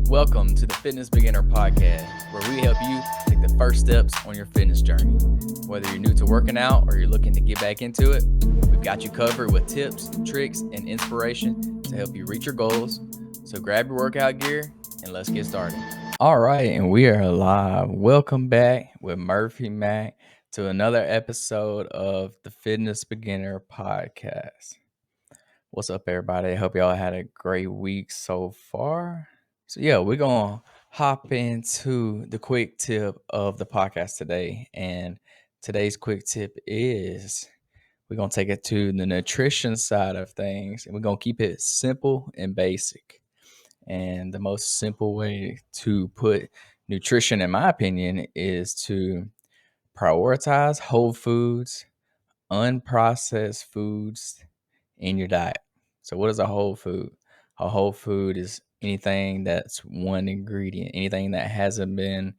Welcome to the Fitness Beginner Podcast, where we help you take the first steps on your fitness journey. Whether you're new to working out or you're looking to get back into it, we've got you covered with tips, tricks, and inspiration to help you reach your goals. So grab your workout gear and let's get started. All right, and we are live. Welcome back with Murphy Mac to another episode of the Fitness Beginner Podcast. What's up, everybody? I hope y'all had a great week so far. So yeah, we're gonna hop into the quick tip of the podcast today. And today's quick tip is we're gonna take it to the nutrition side of things, and we're gonna keep it simple and basic. And the most simple way to put nutrition, in my opinion, is to prioritize whole foods, unprocessed foods in your diet. So what is a whole food? A whole food is anything that's one ingredient, anything that hasn't been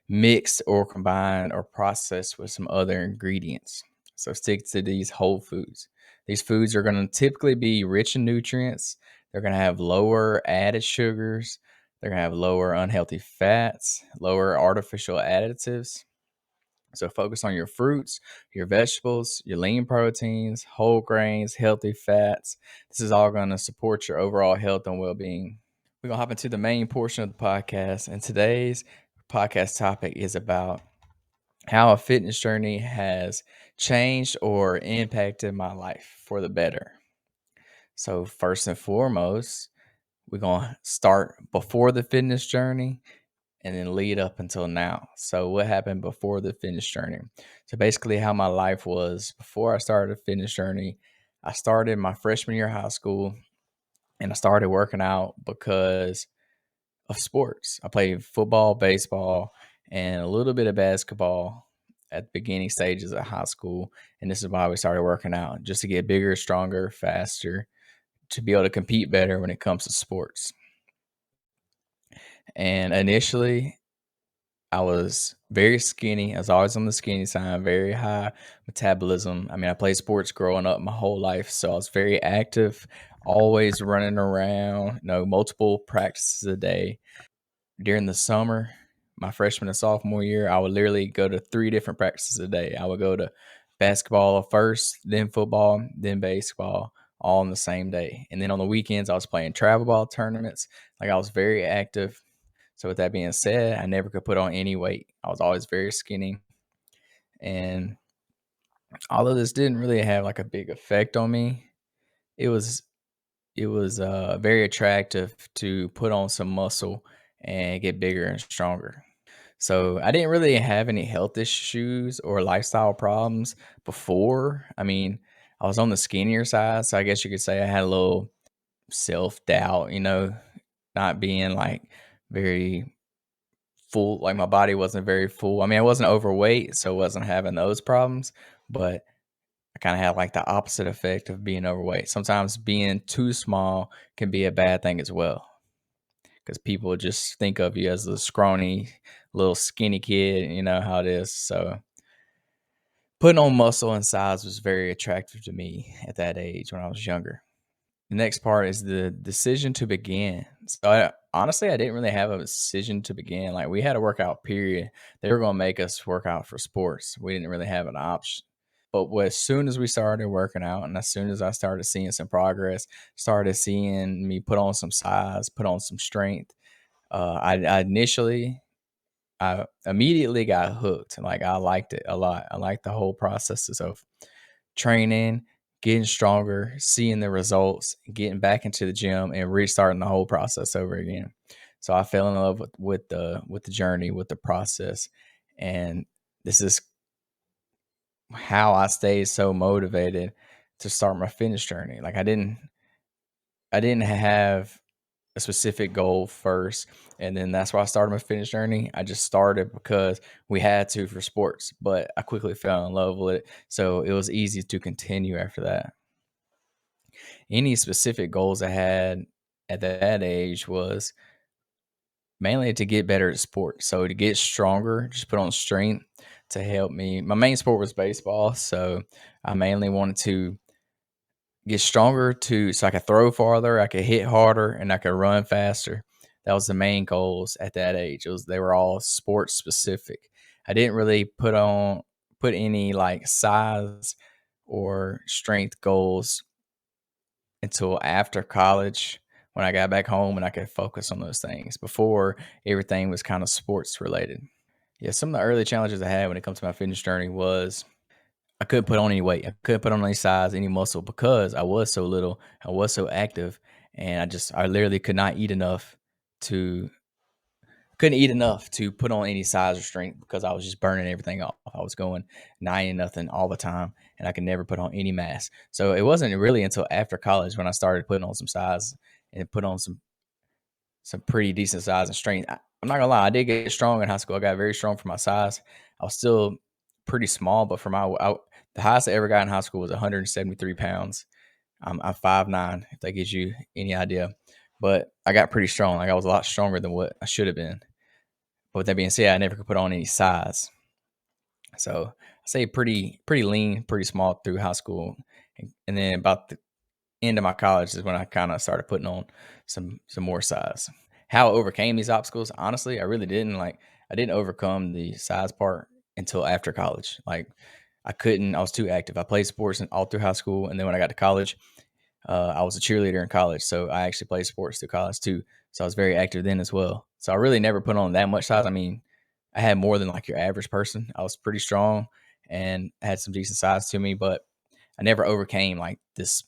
mixed or combined or processed with some other ingredients. So stick to these whole foods. These foods are going to typically be rich in nutrients. They're going to have lower added sugars. They're going to have lower unhealthy fats, lower artificial additives. So focus on your fruits, your vegetables, your lean proteins, whole grains, healthy fats. This is all going to support your overall health and well-being. We're going to hop into the main portion of the podcast. And today's podcast topic is about how a fitness journey has changed or impacted my life for the better. So first and foremost, we're going to start before the fitness journey and then lead up until now. So what happened before the fitness journey? So basically how my life was before I started the fitness journey. I started my freshman year of high school and I started working out because of sports. I played football, baseball, and a little bit of basketball at the beginning stages of high school. And this is why we started working out, just to get bigger, stronger, faster, to be able to compete better when it comes to sports. And initially, I was very skinny. I was always on the skinny side, very high metabolism. I mean, I played sports growing up my whole life, so I was very active, always running around, multiple practices a day. During the summer, my freshman and sophomore year, I would literally go to 3 different practices a day. I would go to basketball first, then football, then baseball, all on the same day. And then on the weekends, I was playing travel ball tournaments. Like, I was very active. So with that being said, I never could put on any weight. I was always very skinny. And although this didn't really have like a big effect on me, it was very attractive to put on some muscle and get bigger and stronger. So I didn't really have any health issues or lifestyle problems before. I mean, I was on the skinnier side, so I guess you could say I had a little self doubt, not being like very full, like my body wasn't very full. I mean, I wasn't overweight, so I wasn't having those problems, but I kind of had like the opposite effect of being overweight. Sometimes being too small can be a bad thing as well because people just think of you as a scrawny little skinny kid. You know how it is. So putting on muscle and size was very attractive to me at that age when I was younger. The next part is the decision to begin. So honestly, I didn't really have a decision to begin. Like, we had a workout period. They were going to make us work out for sports. We didn't really have an option. But as soon as we started working out, and as soon as I started seeing some progress, started seeing me put on some size, put on some strength, I immediately got hooked. Like, I liked it a lot. I liked the whole processes of training, getting stronger, seeing the results, getting back into the gym, and restarting the whole process over again. So I fell in love with the journey, with the process, and this is how I stayed so motivated to start my fitness journey. Like, I didn't have a specific goal first, and then that's why I started my fitness journey. I just started because we had to for sports, but I quickly fell in love with it, so it was easy to continue after that. Any specific goals I had at that age was mainly to get better at sports. So to get stronger, just put on strength to help me. My main sport was baseball, so I mainly wanted to get stronger so I could throw farther, I could hit harder, and I could run faster. That was the main goals at that age. They were all sports specific. I didn't really put any like size or strength goals until after college when I got back home and I could focus on those things. Before, everything was kind of sports related. Yeah, some of the early challenges I had when it comes to my fitness journey was I couldn't put on any weight. I couldn't put on any size, any muscle because I was so little. I was so active, and I literally to couldn't eat enough to put on any size or strength because I was just burning everything off. I was going 90 nothing all the time, and I could never put on any mass. So it wasn't really until after college when I started putting on some size and put on some pretty decent size and strength. I'm not gonna lie, I did get strong in high school. I got very strong for my size. I was still pretty small, but the highest I ever got in high school was 173 pounds. I'm 5'9", if that gives you any idea. But I got pretty strong. Like I was a lot stronger than what I should have been. But with that being said, I never could put on any size. So I say pretty lean, pretty small through high school, and then about the end of my college is when I kind of started putting on some more size. How I overcame these obstacles, honestly, I really didn't I didn't overcome the size part until after college. Like I was too active. I played sports all through high school, and then when I got to college, I was a cheerleader in college, so I actually played sports through college too. So I was very active then as well. So I really never put on that much size. I mean, I had more than like your average person. I was pretty strong and had some decent size to me, but I never overcame like this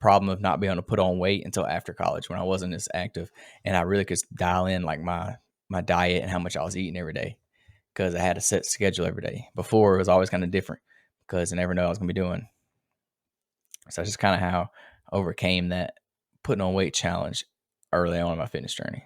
problem of not being able to put on weight until after college when I wasn't as active, and I really could dial in like my diet and how much I was eating every day because I had a set schedule every day. Before it was always kind of different because I never know what I was gonna be doing. So that's just kind of how I overcame that putting on weight challenge early on in my fitness journey.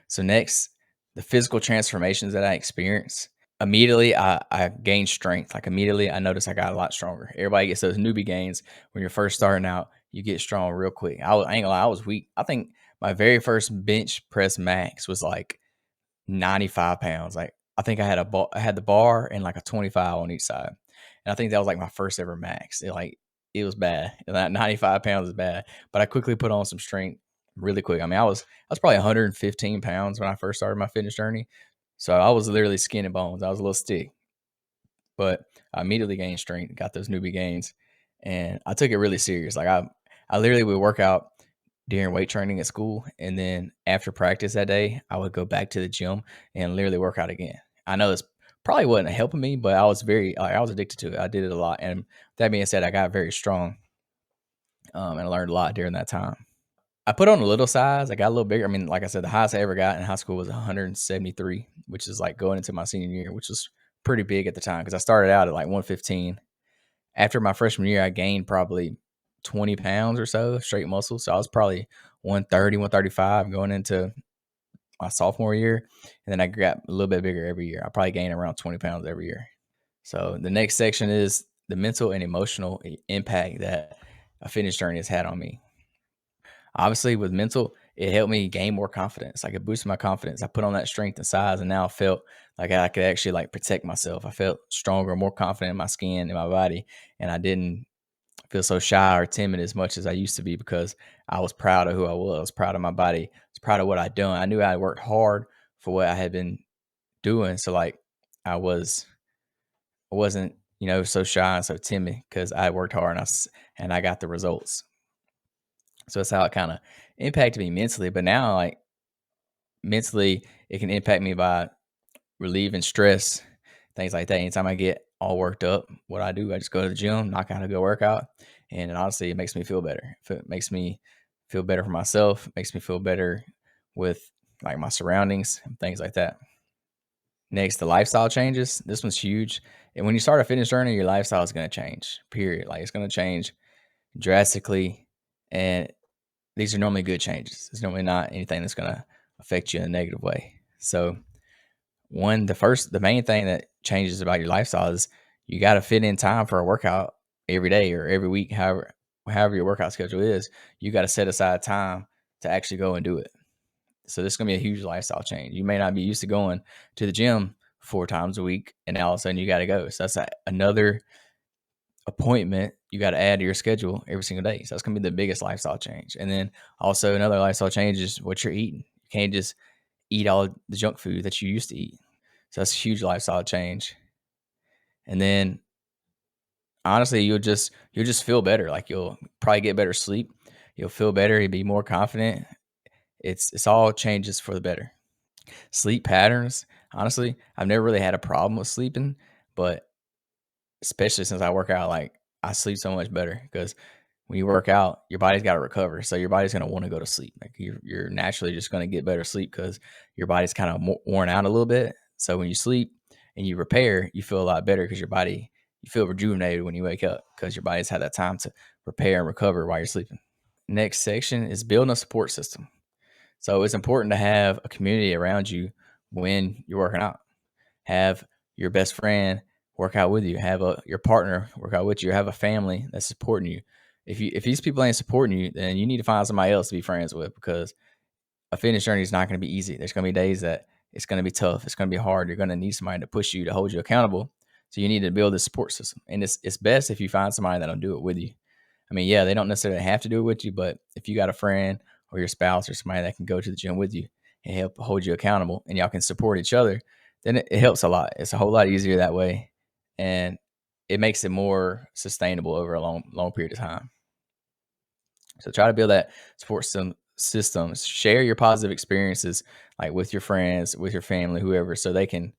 So next, the physical transformations that I experienced. Immediately, I gained strength. Like immediately, I noticed I got a lot stronger. Everybody gets those newbie gains when you're first starting out. You get strong real quick. I ain't gonna lie, I was weak. I think my very first bench press max was like 95 pounds. Like I think I had the bar and like a 25 on each side. And I think that was like my first ever max. It was bad. And that 95 pounds is bad. But I quickly put on some strength really quick. I mean, I was probably 115 pounds when I first started my fitness journey. So I was literally skin and bones. I was a little stick. But I immediately gained strength, got those newbie gains, and I took it really serious. I literally would work out during weight training at school, and then after practice that day, I would go back to the gym and literally work out again. I know this probably wasn't helping me, but I was addicted to it. I did it a lot, and that being said, I got very strong, and I learned a lot during that time. I put on a little size. I got a little bigger. I mean, like I said, the highest I ever got in high school was 173, which is like going into my senior year, which was pretty big at the time because I started out at like 115. After my freshman year, I gained probably 20 pounds or so straight muscle. So I was probably 130, 135 going into my sophomore year. And then I got a little bit bigger every year. I probably gained around 20 pounds every year. So the next section is the mental and emotional impact that a fitness journey has had on me. Obviously, with mental, it helped me gain more confidence. Like it boosted my confidence. I put on that strength and size, and now I felt like I could actually like protect myself. I felt stronger, more confident in my skin, in my body, and I didn't feel so shy or timid as much as I used to be because I was proud of who I was, proud of my body, I was proud of what I'd done. I knew I worked hard for what I had been doing. So like I wasn't, so shy and so timid because I worked hard and I got the results. So that's how it kind of impacted me mentally. But now, like mentally, it can impact me by relieving stress, things like that. Anytime I get all worked up, what I do, I just go to the gym, knock out a good workout, and honestly, it makes me feel better. It makes me feel better for myself, makes me feel better with like my surroundings and things like that. Next, the lifestyle changes. This one's huge. And when you start a fitness journey, your lifestyle is going to change, period. Like it's going to change drastically. And these are normally good changes. It's normally not anything that's going to affect you in a negative way. So, the main thing that changes about your lifestyle is you got to fit in time for a workout every day or every week, however your workout schedule is. You got to set aside time to actually go and do it. So this is gonna be a huge lifestyle change. You may not be used to going to the gym 4 times a week, and now all of a sudden you got to go. So that's another appointment you got to add to your schedule every single day. So that's going to be the biggest lifestyle change. And then also another lifestyle change is what you're eating. You can't just eat all the junk food that you used to eat. So that's a huge lifestyle change. And then honestly, you'll just feel better. Like you'll probably get better sleep. You'll feel better. You'll be more confident. It's all changes for the better. Sleep patterns. Honestly, I've never really had a problem with sleeping, but especially since I work out, like I sleep so much better because when you work out, your body's got to recover. So your body's going to want to go to sleep. Like you're naturally just going to get better sleep because your body's kind of worn out a little bit. So when you sleep and you repair, you feel a lot better because you feel rejuvenated when you wake up because your body's had that time to repair and recover while you're sleeping. Next section is building a support system. So it's important to have a community around you when you're working out. Have your best friend work out with you. Have your partner work out with you. Have a family that's supporting you. If these people ain't supporting you, then you need to find somebody else to be friends with because a fitness journey is not going to be easy. There's going to be days that it's going to be tough. It's going to be hard. You're going to need somebody to push you to hold you accountable. So you need to build a support system, and it's best if you find somebody that'll do it with you. I mean, yeah, they don't necessarily have to do it with you, but if you got a friend or your spouse or somebody that can go to the gym with you and help hold you accountable and y'all can support each other, then it helps a lot. It's a whole lot easier that way. And it makes it more sustainable over a long period of time. So try to build that support systems. Share your positive experiences like with your friends, with your family, whoever, so they can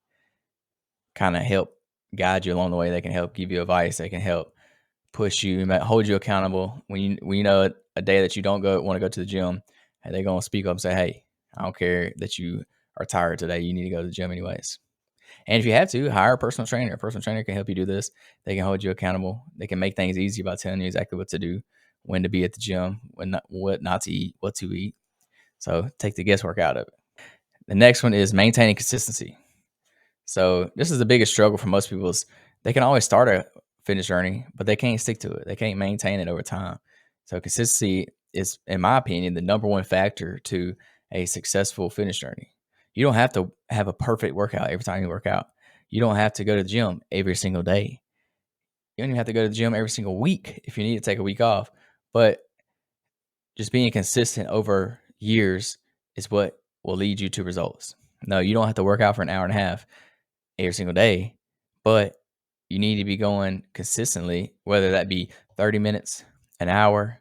kind of help guide you along the way. They can help give you advice. They can help push you, hold you accountable. When you know a day that you don't want to go to the gym, and they're gonna speak up and say, "Hey, I don't care that you are tired today. You need to go to the gym anyways." And if you have to, hire a personal trainer. A personal trainer can help you do this. They can hold you accountable. They can make things easy by telling you exactly what to do, when to be at the gym, what not to eat, what to eat. So take the guesswork out of it. The next one is maintaining consistency. So this is the biggest struggle for most people is they can always start a fitness journey, but they can't stick to it. They can't maintain it over time. So consistency is, in my opinion, the number one factor to a successful fitness journey. You don't have to have a perfect workout every time you work out. You don't have to go to the gym every single day. You don't even have to go to the gym every single week if you need to take a week off. But just being consistent over years is what will lead you to results. No, you don't have to work out for an hour and a half every single day, but you need to be going consistently, whether that be 30 minutes, an hour,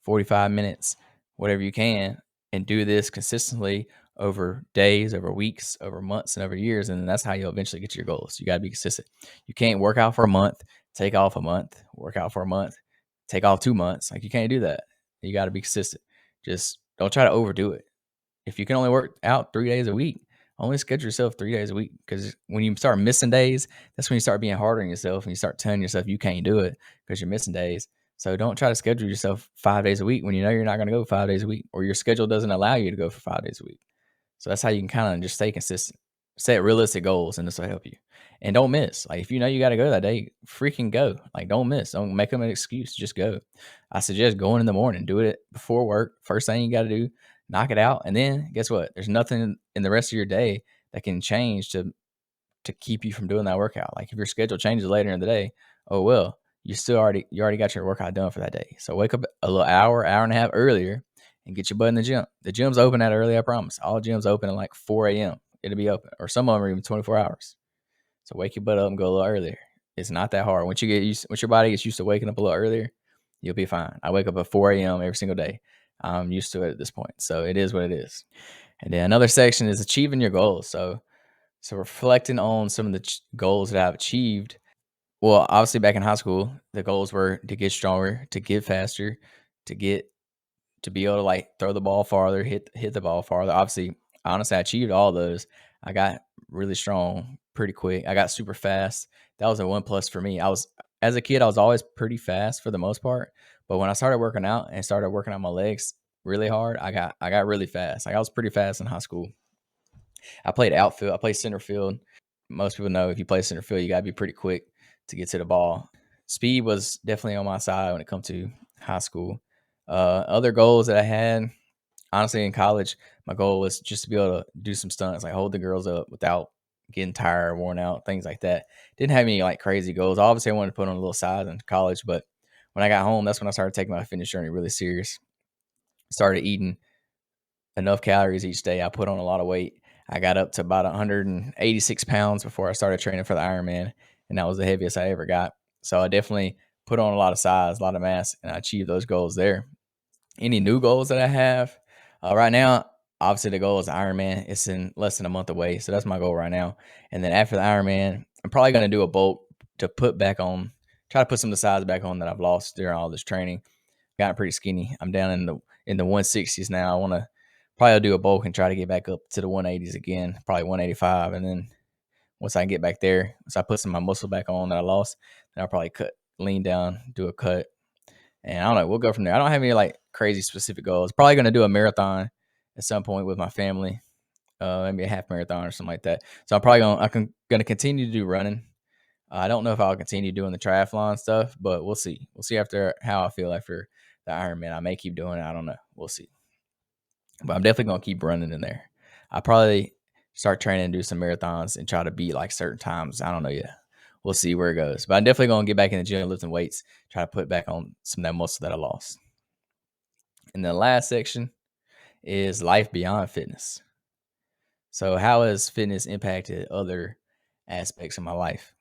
45 minutes, whatever you can, and do this consistently over days, over weeks, over months, and over years. And that's how you'll eventually get to your goals. You got to be consistent. You can't work out for a month, take off a month, work out for a month, take off 2 months. Like you can't do that. You got to be consistent. Just don't try to overdo it. If you can only work out 3 days a week, only schedule yourself 3 days a week. Because when you start missing days, that's when you start being harder on yourself and you start telling yourself you can't do it because you're missing days. So don't try to schedule yourself 5 days a week when you know you're not going to go 5 days a week or your schedule doesn't allow you to go for 5 days a week. So that's how you can kind of just stay consistent, set realistic goals, and this will help you. And don't miss. Like if you know you got to go that day, freaking go. Like don't miss. Don't make them an excuse. Just go. I suggest going in the morning. Do it before work. First thing you got to do, knock it out, and then guess what? There's nothing in the rest of your day that can change to keep you from doing that workout. Like if your schedule changes later in the day, oh well, you already got your workout done for that day. So wake up a little hour and a half earlier and get your butt in the gym. The gym's open that early, I promise. All gyms open at like 4 a.m. It'll be open, or some of them are even 24 hours. So wake your butt up and go a little earlier. It's not that hard. Once your body gets used to waking up a little earlier, you'll be fine. I wake up at 4 a.m. every single day. I'm used to it at this point. So it is what it is. And then another section is achieving your goals. So reflecting on some of the goals that I've achieved. Well, obviously back in high school, the goals were to get stronger, to get faster, to get to be able to like throw the ball farther, hit the ball farther. Obviously, honestly, I achieved all those. I got really strong pretty quick. I got super fast. That was a one plus for me. As a kid, I was always pretty fast for the most part. But when I started working out and started working on my legs really hard, I got really fast. Like I was pretty fast in high school. I played outfield. I played center field. Most people know if you play center field, you got to be pretty quick to get to the ball. Speed was definitely on my side when it comes to high school. Other goals that I had, honestly, in college, my goal was just to be able to do some stunts, like hold the girls up without getting tired, worn out, things like that. Didn't have any like crazy goals. Obviously, I wanted to put on a little size in college, but when I got home, that's when I started taking my fitness journey really serious. Started eating enough calories each day. I put on a lot of weight. I got up to about 186 pounds before I started training for the Ironman, and that was the heaviest I ever got. So I definitely put on a lot of size, a lot of mass, and I achieved those goals there. Any new goals that I have right now? Obviously, the goal is Ironman. It's in less than a month away, so that's my goal right now. And then after the Ironman, I'm probably going to do a bulk to put back on, try to put some of the size back on that I've lost during all this training. Gotten pretty skinny. I'm down in the 160s now. I want to probably do a bulk and try to get back up to the 180s again, probably 185. And then once I get back there, once I put some of my muscle back on that I lost, then I'll probably lean down, do a cut, and I don't know. We'll go from there. I don't have any like crazy specific goals. Probably going to do a marathon at some point with my family, maybe a half marathon or something like that. So I'm probably gonna continue to do running. I don't know if I'll continue doing the triathlon stuff, but we'll see. We'll see after how I feel after the Ironman. I may keep doing it. I don't know. We'll see. But I'm definitely gonna keep running in there. I probably start training and do some marathons and try to beat like certain times. I don't know yet. We'll see where it goes. But I'm definitely gonna get back in the gym, lifting weights, try to put back on some of that muscle that I lost. And the last section is life beyond fitness. So how has fitness impacted other aspects of my life?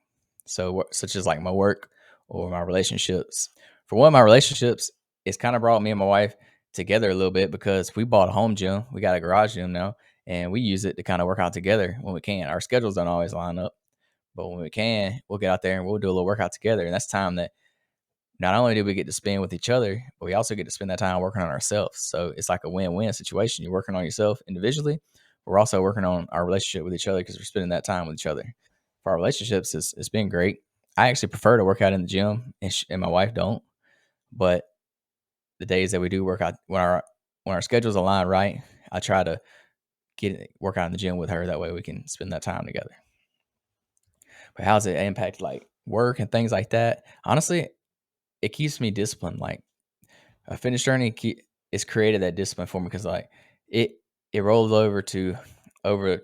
So such as like my work or my relationships. For one of my relationships, it's kind of brought me and my wife together a little bit because we bought a home gym. We got a garage gym now, and we use it to kind of work out together when we can. Our schedules don't always line up, but when we can, we'll get out there and we'll do a little workout together. And that's time that not only do we get to spend with each other, but we also get to spend that time working on ourselves. So it's like a win-win situation. You're working on yourself individually. We're also working on our relationship with each other because we're spending that time with each other. For our relationships, it's been great. I actually prefer to work out in the gym, and my wife don't. But the days that we do work out, when our schedules align right, I try to work out in the gym with her. That way we can spend that time together. But how's it impact like work and things like that? Honestly, it keeps me disciplined. Like a fitness journey is created that discipline for me because like it it rolls over to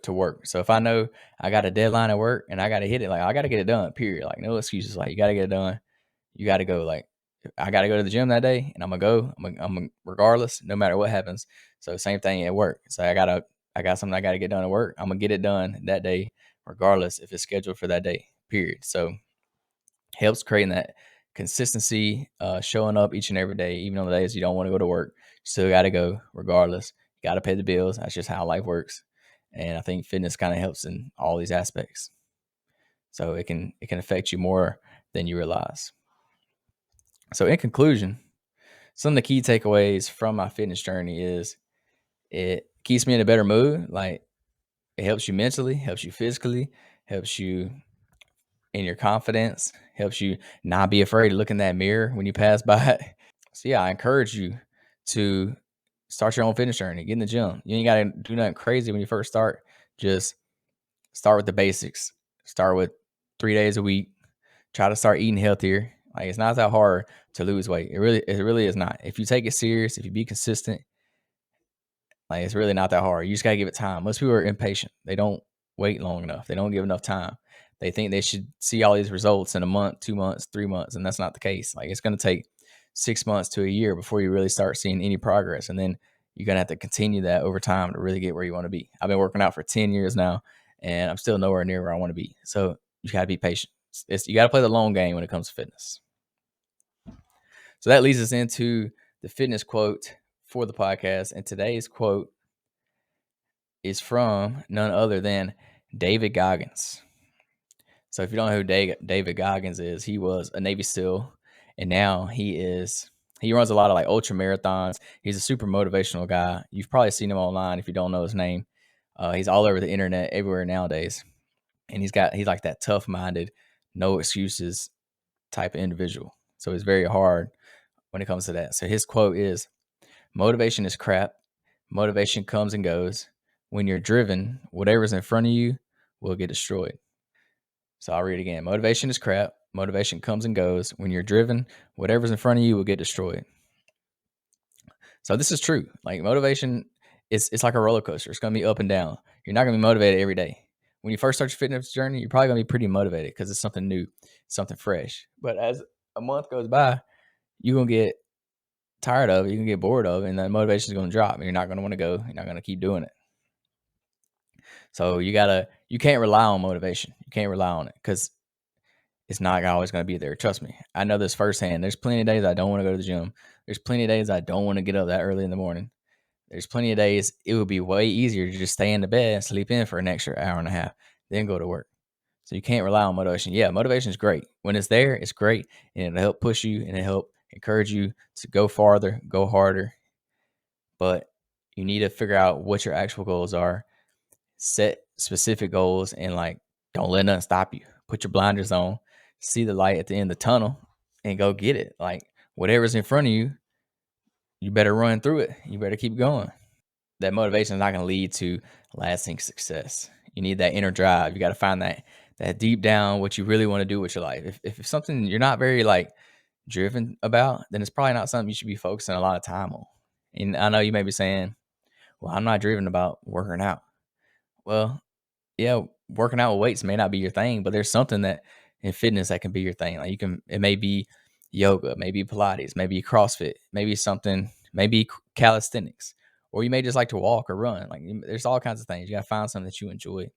work. So if I know I got a deadline at work and I got to hit it, like I got to get it done. Period. Like no excuses. Like you got to get it done. You got to go. Like I got to go to the gym that day, and I'm gonna go. I'm gonna regardless, no matter what happens. So same thing at work. So I got something I got to get done at work. I'm gonna get it done that day, regardless if it's scheduled for that day. Period. So helps creating that consistency, showing up each and every day, even on the days you don't want to go to work. Still got to go regardless. You got to pay the bills. That's just how life works. And I think fitness kind of helps in all these aspects. So it can affect you more than you realize. So in conclusion, some of the key takeaways from my fitness journey is it keeps me in a better mood. Like it helps you mentally, helps you physically, helps you in your confidence, helps you not be afraid to look in that mirror when you pass by it. So yeah, I encourage you to start your own fitness journey. Get in the gym. You ain't got to do nothing crazy when you first start. Just start with the basics. Start with 3 days a week. Try to start eating healthier. Like it's not that hard to lose weight. It really is not. If you take it serious, if you be consistent, like it's really not that hard. You just gotta give it time. Most people are impatient. They don't wait long enough. They don't give enough time. They think they should see all these results in a month, 2 months, 3 months, and that's not the case. Like it's gonna take 6 months to a year before you really start seeing any progress. And then you're gonna have to continue that over time to really get where you want to be. I've been working out for 10 years now, and I'm still nowhere near where I want to be. So you gotta be patient. You gotta play the long game when it comes to fitness. So that leads us into the fitness quote for the podcast. And today's quote is from none other than David Goggins. So if you don't know who David Goggins is, he was a Navy SEAL, and now he runs a lot of like ultra marathons. He's a super motivational guy. You've probably seen him online if you don't know his name. He's all over the internet, everywhere nowadays, and he's like that tough minded, no excuses type of individual. So it's very hard when it comes to that. So his quote is, "Motivation is crap. Motivation comes and goes. When you're driven, whatever's in front of you will get destroyed." So I'll read it again. Motivation is crap. Motivation comes and goes. When you're driven, whatever's in front of you will get destroyed. So this is true. Like motivation, it's like a roller coaster. It's going to be up and down. You're not going to be motivated every day. when you first start your fitness journey, you're probably gonna be pretty motivated because it's something new, something fresh. But as a month goes by, you're gonna get tired of it, you can get bored of it, and that motivation is gonna drop, and you're not gonna want to go. You're not gonna keep doing it. So you can't rely on motivation. You can't rely on it because it's not always going to be there. Trust me. I know this firsthand. There's plenty of days I don't want to go to the gym. There's plenty of days I don't want to get up that early in the morning. There's plenty of days it would be way easier to just stay in the bed and sleep in for an extra hour and a half, then go to work. So you can't rely on motivation. Yeah, motivation is great. When it's there, it's great. And it'll help push you and it'll help encourage you to go farther, go harder. But you need to figure out what your actual goals are, set specific goals, and like don't let nothing stop you. Put your blinders on, see the light at the end of the tunnel, and go get it. Like whatever's in front of you, you better run through it. You better keep going. That motivation is not going to lead to lasting success. You need that inner drive. You got to find that deep down what you really want to do with your life. If it's something you're not very like driven about, then it's probably not something you should be focusing a lot of time on. And I know you may be saying, well, I'm not driven about working out. Well, yeah, working out with weights may not be your thing, but there's something that in fitness that can be your thing. Like it may be yoga, maybe Pilates, maybe CrossFit, maybe something, maybe calisthenics, or you may just like to walk or run. Like there's all kinds of things. You got to find something that you enjoy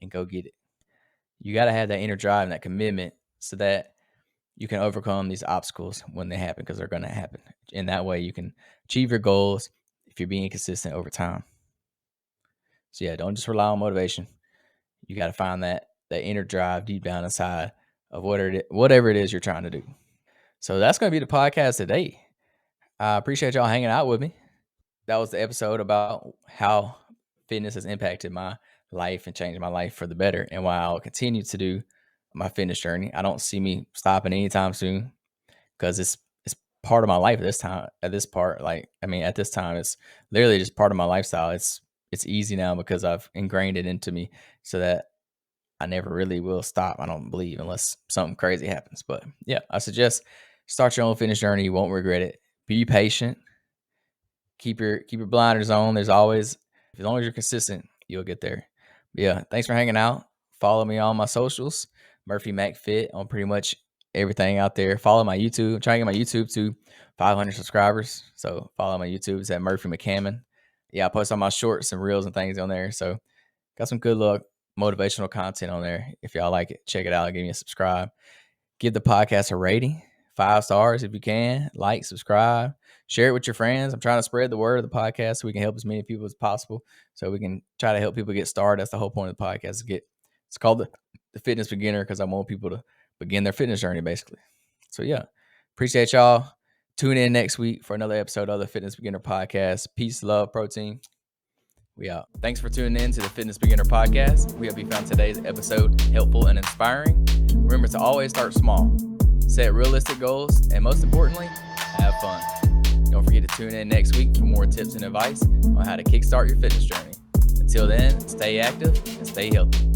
and go get it. You got to have that inner drive and that commitment so that you can overcome these obstacles when they happen, because they're going to happen. And that way you can achieve your goals if you're being consistent over time. So yeah, don't just rely on motivation. You got to find that inner drive deep down inside of whatever it is you're trying to do. So that's going to be the podcast today. I appreciate y'all hanging out with me. That was the episode about how fitness has impacted my life and changed my life for the better, and why I'll continue to do my fitness journey. I don't see me stopping anytime soon because it's part of my life at this time. At this time, it's literally just part of my lifestyle. It's easy now because I've ingrained it into me so that I never really will stop, I don't believe, unless something crazy happens. But yeah, I suggest start your own fitness journey. You won't regret it. Be patient. Keep your blinders on. There's always, as long as you're consistent, you'll get there. But yeah, thanks for hanging out. Follow me on my socials, Murphy Mac Fit, on pretty much everything out there. Follow my YouTube. I'm trying to get my YouTube to 500 subscribers. So follow my YouTube. It's at Murphy McCammon. Yeah, I post all my shorts and reels and things on there. So got some good luck, motivational content on there. If y'all like it, check it out. Give me a subscribe. Give the podcast a rating, 5 stars if you can. Like, subscribe, share it with your friends. I'm trying to spread the word of the podcast so we can help as many people as possible. So we can try to help people get started. That's the whole point of the podcast. It's called the Fitness Beginner because I want people to begin their fitness journey, basically. So yeah, appreciate y'all. Tune in next week for another episode of the Fitness Beginner Podcast. Peace, love, protein. We out. Thanks for tuning in to the Fitness Beginner Podcast. We hope you found today's episode helpful and inspiring. Remember to always start small, set realistic goals, and most importantly, have fun. Don't forget to tune in next week for more tips and advice on how to kickstart your fitness journey. Until then, stay active and stay healthy.